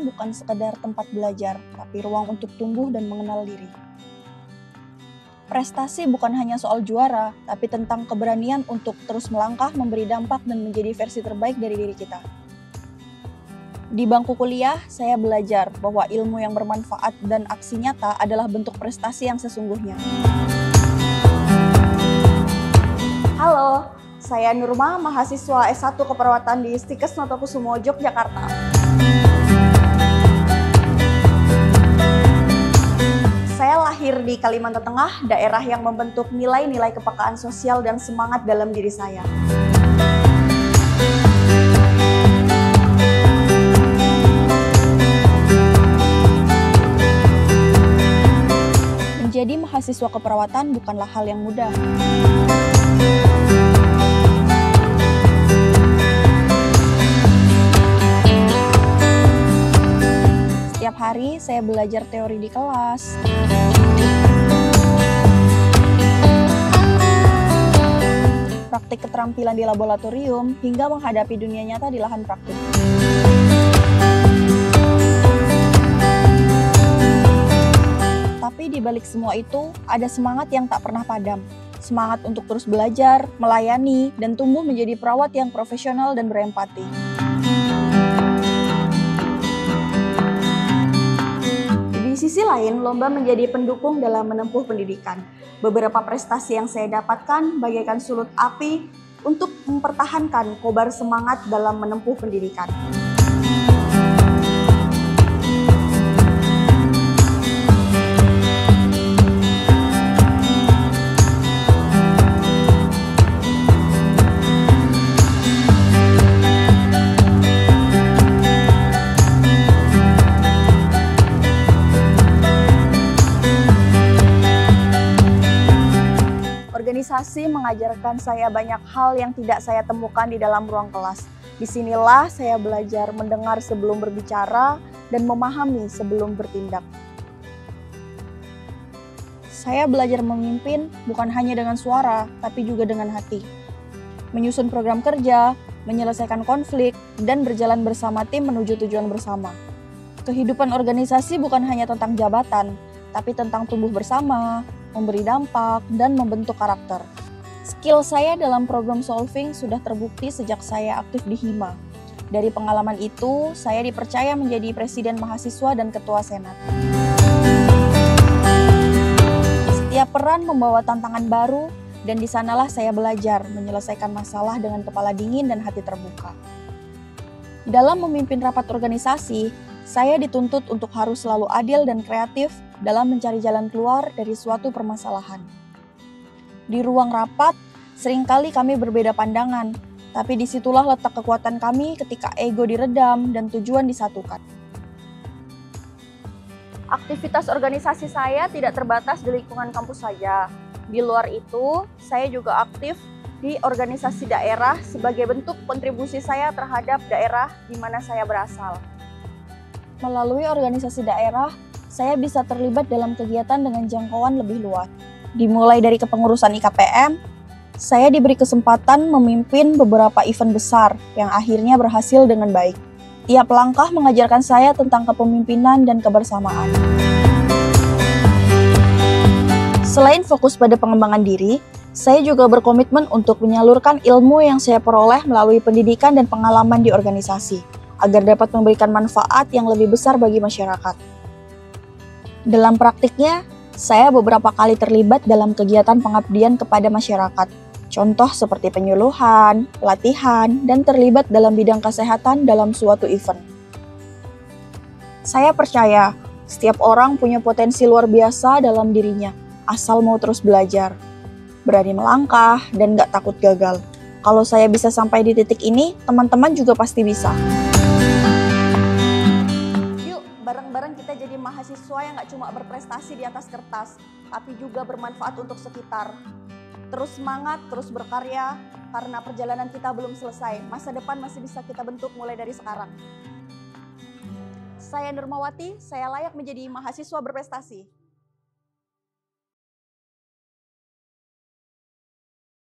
bukan sekedar tempat belajar, tapi ruang untuk tumbuh dan mengenal diri. Prestasi bukan hanya soal juara, tapi tentang keberanian untuk terus melangkah, memberi dampak, dan menjadi versi terbaik dari diri kita. Di bangku kuliah, saya belajar bahwa ilmu yang bermanfaat dan aksi nyata adalah bentuk prestasi yang sesungguhnya. Halo, saya Nurma, mahasiswa S1 Keperawatan di Stikes Notokusumo, Yogyakarta. Saya lahir di Kalimantan Tengah, daerah yang membentuk nilai-nilai kepekaan sosial dan semangat dalam diri saya. Menjadi mahasiswa keperawatan bukanlah hal yang mudah. Setiap hari saya belajar teori di kelas, praktik keterampilan di laboratorium, hingga menghadapi dunia nyata di lahan praktik. Tapi di balik semua itu, ada semangat yang tak pernah padam. Semangat untuk terus belajar, melayani, dan tumbuh menjadi perawat yang profesional dan berempati. Di sisi lain, lomba menjadi pendukung dalam menempuh pendidikan. Beberapa prestasi yang saya dapatkan bagaikan sulut api untuk mempertahankan kobar semangat dalam menempuh pendidikan. Organisasi mengajarkan saya banyak hal yang tidak saya temukan di dalam ruang kelas. Disinilah saya belajar mendengar sebelum berbicara dan memahami sebelum bertindak. Saya belajar memimpin bukan hanya dengan suara, tapi juga dengan hati. Menyusun program kerja, menyelesaikan konflik, dan berjalan bersama tim menuju tujuan bersama. Kehidupan organisasi bukan hanya tentang jabatan, tapi tentang tumbuh bersama, memberi dampak, dan membentuk karakter. Skill saya dalam problem solving sudah terbukti sejak saya aktif di Hima. Dari pengalaman itu, saya dipercaya menjadi presiden mahasiswa dan ketua senat. Setiap peran membawa tantangan baru, dan di sanalah saya belajar menyelesaikan masalah dengan kepala dingin dan hati terbuka. Dalam memimpin rapat organisasi, saya dituntut untuk harus selalu adil dan kreatif dalam mencari jalan keluar dari suatu permasalahan. Di ruang rapat, seringkali kami berbeda pandangan, tapi disitulah letak kekuatan kami ketika ego diredam dan tujuan disatukan. Aktivitas organisasi saya tidak terbatas di lingkungan kampus saja. Di luar itu, saya juga aktif di organisasi daerah sebagai bentuk kontribusi saya terhadap daerah di mana saya berasal. Melalui organisasi daerah, saya bisa terlibat dalam kegiatan dengan jangkauan lebih luas. Dimulai dari kepengurusan IKPM, saya diberi kesempatan memimpin beberapa event besar yang akhirnya berhasil dengan baik. Tiap langkah mengajarkan saya tentang kepemimpinan dan kebersamaan. Selain fokus pada pengembangan diri, saya juga berkomitmen untuk menyalurkan ilmu yang saya peroleh melalui pendidikan dan pengalaman di organisasi, agar dapat memberikan manfaat yang lebih besar bagi masyarakat. Dalam praktiknya, saya beberapa kali terlibat dalam kegiatan pengabdian kepada masyarakat. Contoh seperti penyuluhan, pelatihan, dan terlibat dalam bidang kesehatan dalam suatu event. Saya percaya, setiap orang punya potensi luar biasa dalam dirinya, asal mau terus belajar, berani melangkah, dan gak takut gagal. Kalau saya bisa sampai di titik ini, teman-teman juga pasti bisa. Bareng-bareng kita jadi mahasiswa yang gak cuma berprestasi di atas kertas, tapi juga bermanfaat untuk sekitar. Terus semangat, terus berkarya, karena perjalanan kita belum selesai. Masa depan masih bisa kita bentuk mulai dari sekarang. Saya Nurmawati, saya layak menjadi mahasiswa berprestasi.